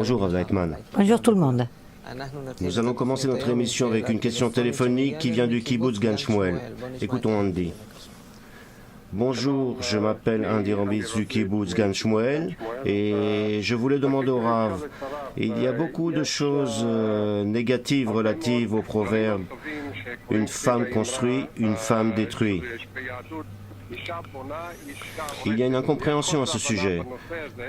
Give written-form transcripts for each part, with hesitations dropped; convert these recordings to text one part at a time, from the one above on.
Bonjour, Rav Leitman. Bonjour tout le monde. Nous allons commencer notre émission avec une question téléphonique qui vient du kibbutz Gan Shmuel. Écoutons Andy. Bonjour, je m'appelle Andy Rambitz du kibbutz Gan Shmuel et je voulais demander au Rav, il y a beaucoup de choses négatives relatives au proverbe « Une femme construit, une femme détruit ». Il y a une incompréhension à ce sujet.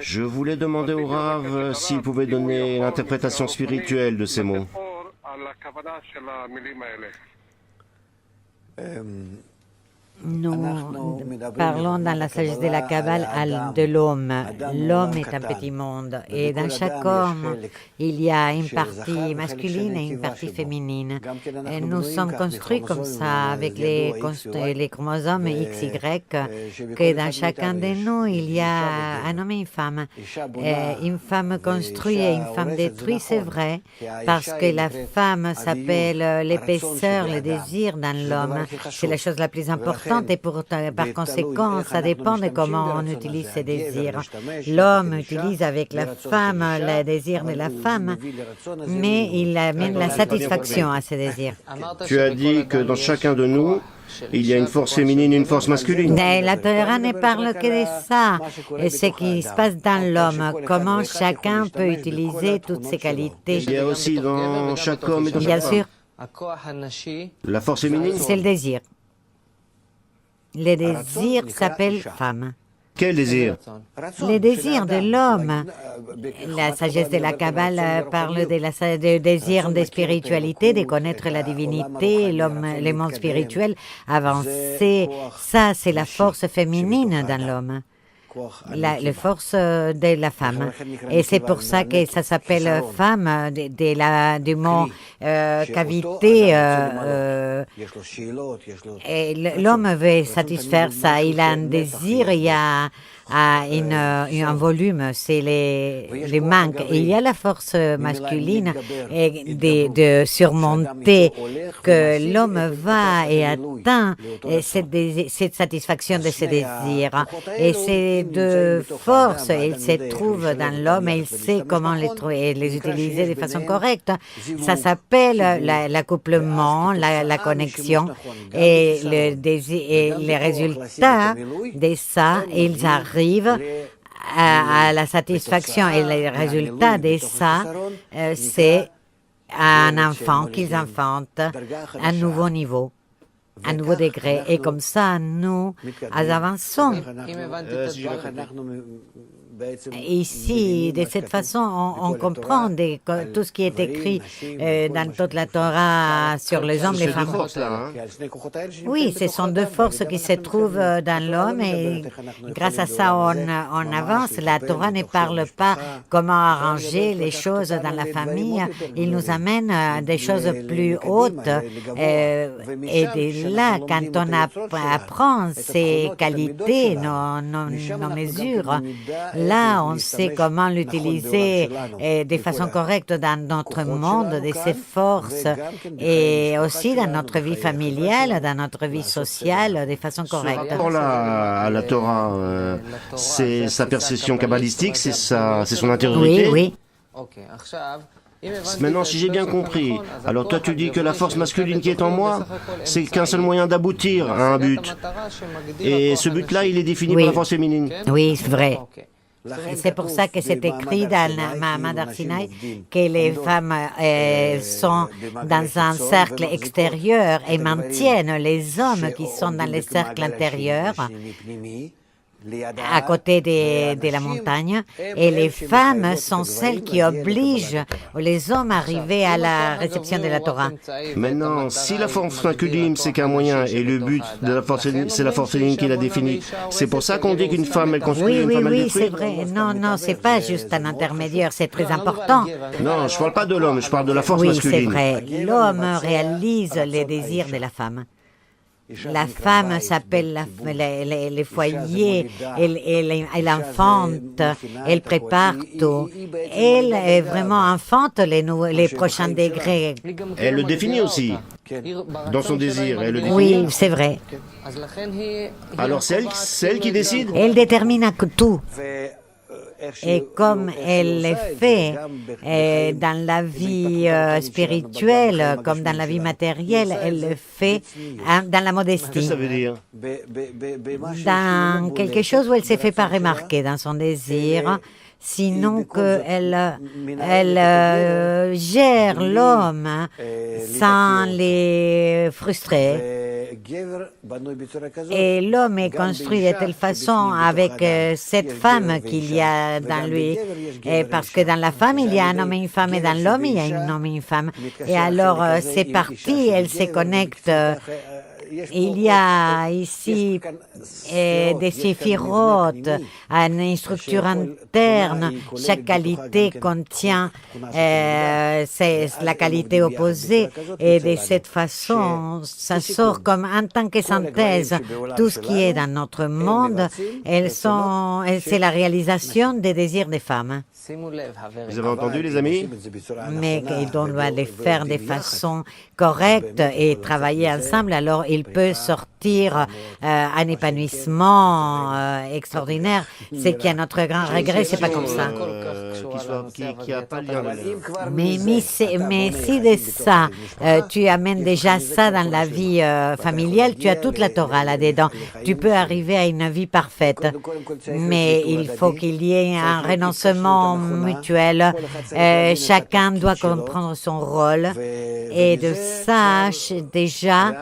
Je voulais demander au Rav s'il pouvait donner l'interprétation spirituelle de ces mots. Nous parlons dans la sagesse de la Kabbale de l'homme. L'homme est un petit monde et dans chaque homme, il y a une partie masculine et une partie féminine. Et nous sommes construits comme ça avec les chromosomes XY, que dans chacun de nous, il y a un homme et une femme. Une femme construit et une femme détruit, c'est vrai, parce que la femme s'appelle l'épaisseur, le désir dans l'homme. C'est la chose la plus importante. Et par conséquent, ça dépend de comment on utilise ses désirs. L'homme utilise avec la femme le désir de la femme, mais il amène la satisfaction à ses désirs. Tu as dit que dans chacun de nous, il y a une force féminine et une force masculine. Mais la Torah ne parle que de ça, et ce qui se passe dans l'homme, comment chacun peut utiliser toutes ses qualités. Il y a aussi dans chaque homme et dans Bien chaque sûr, femme. La force féminine, c'est le désir. Le désir s'appelle femme. quel désir? Le désir de l'homme. La sagesse de la Kabbale parle du désir de spiritualité, de connaître la divinité, l'homme, le monde spirituel, avancer. Ça, c'est la force féminine dans l'homme. La force de la femme. Et c'est pour ça que ça s'appelle femme, du mot cavité. Et l'homme veut satisfaire ça. Il a un désir, il y a un volume, c'est les manques. Et il y a la force masculine de surmonter que l'homme va et atteint cette satisfaction de ses désirs. Et ces deux forces, elles se trouvent dans l'homme et il sait comment les utiliser de façon correcte. Ça s'appelle l'accouplement, la connexion. Et les résultats de ça, ils arrivent à la satisfaction. Et le résultat de ça, c'est un enfant qu'ils enfantent à un nouveau niveau, à un nouveau degré. Et comme ça, nous avançons. Ici, de cette façon, on comprend tout ce qui est écrit dans toute la Torah sur les hommes et les femmes. Oui, ce sont deux forces qui se trouvent dans l'homme et grâce à ça, on avance. La Torah ne parle pas comment arranger les choses dans la famille. Il nous amène à des choses plus hautes. Et de là, quand on apprend ces qualités, nos mesures, là, on sait comment l'utiliser de façon correcte dans notre monde, de ses forces, et aussi dans notre vie familiale, dans notre vie sociale, de façon correcte. À la Torah, c'est sa perception kabbalistique, c'est son intériorité. Oui, oui. Maintenant, si j'ai bien compris, alors toi tu dis que la force masculine qui est en moi, c'est qu'un seul moyen d'aboutir à un but. Et ce but-là, il est défini par la force féminine. Oui, c'est vrai. C'est pour ça que c'est écrit dans Mahamad Har Sinai que les femmes sont dans un cercle extérieur et maintiennent les hommes qui sont dans le cercle intérieur à côté de la montagne, et les femmes sont celles qui obligent les hommes à arriver à la réception de la Torah. Maintenant, si la force masculine c'est qu'un moyen et le but de la force c'est la force féminine qui l'a définie, c'est pour ça qu'on dit qu'une femme elle construit, une femme elle détruit. Oui, c'est vrai. Non, c'est pas juste un intermédiaire, c'est très important. Non, je parle pas de l'homme, je parle de la force masculine. Oui, c'est vrai. L'homme réalise les désirs de la femme. La femme s'appelle les foyers, elle enfante, elle prépare tout. Elle est vraiment enfante les prochains degrés. Elle le définit aussi, dans son désir, elle le définit. Oui, c'est vrai. Alors c'est elle qui décide? Elle détermine tout. Et comme elle le fait dans la vie spirituelle, comme dans la vie matérielle, elle le fait dans la modestie. Qu'est-ce que ça veut dire? Dans quelque chose où elle ne se fait pas remarquer dans son désir, sinon qu'elle gère l'homme sans les frustrer. Et l'homme est construit de telle façon avec cette femme qu'il y a dans lui. Et parce que dans la femme, il y a un homme et une femme, et dans l'homme, il y a un homme et une femme. Et alors, ces parties, elles se connectent. Il y a ici des séphirotes, une structure interne. Chaque qualité contient la qualité opposée. Et de cette façon, ça sort comme en tant que synthèse. Tout ce qui est dans notre monde, c'est la réalisation des désirs des femmes. Vous avez entendu, les amis? Mais on doit les faire de façon correcte et travailler ensemble, alors il peut sortir un épanouissement extraordinaire. C'est qu'il y a notre grand regret, c'est pas comme ça. Qui a pas de lien. Mais si de ça, tu amènes déjà ça dans la vie familiale, tu as toute la Torah là-dedans. Tu peux arriver à une vie parfaite. Mais il faut qu'il y ait un renoncement mutuel. Chacun doit comprendre son rôle. Et de ça, déjà,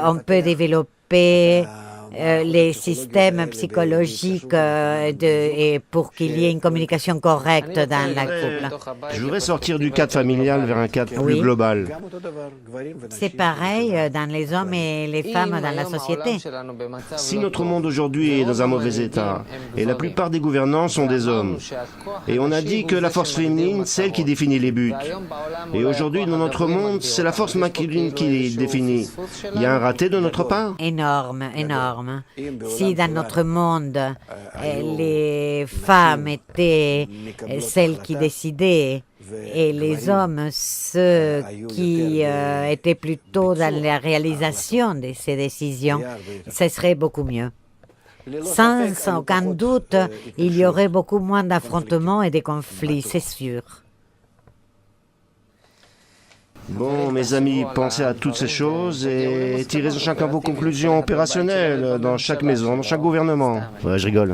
on peut développer les systèmes psychologiques et pour qu'il y ait une communication correcte dans la couple. Je voudrais sortir du cadre familial vers un cadre plus global. C'est pareil dans les hommes et les femmes dans la société. Si notre monde aujourd'hui est dans un mauvais état, et la plupart des gouvernants sont des hommes, et on a dit que la force féminine, c'est elle qui définit les buts. Et aujourd'hui, dans notre monde, c'est la force masculine qui les définit. Il y a un raté de notre part? Énorme, énorme. Si dans notre monde, les femmes étaient celles qui décidaient et les hommes ceux qui étaient plutôt dans la réalisation de ces décisions, ce serait beaucoup mieux. Sans aucun doute, il y aurait beaucoup moins d'affrontements et de conflits, c'est sûr. Bon, mes amis, pensez à toutes ces choses et tirez chacun vos conclusions opérationnelles dans chaque maison, dans chaque gouvernement. Ouais, je rigole.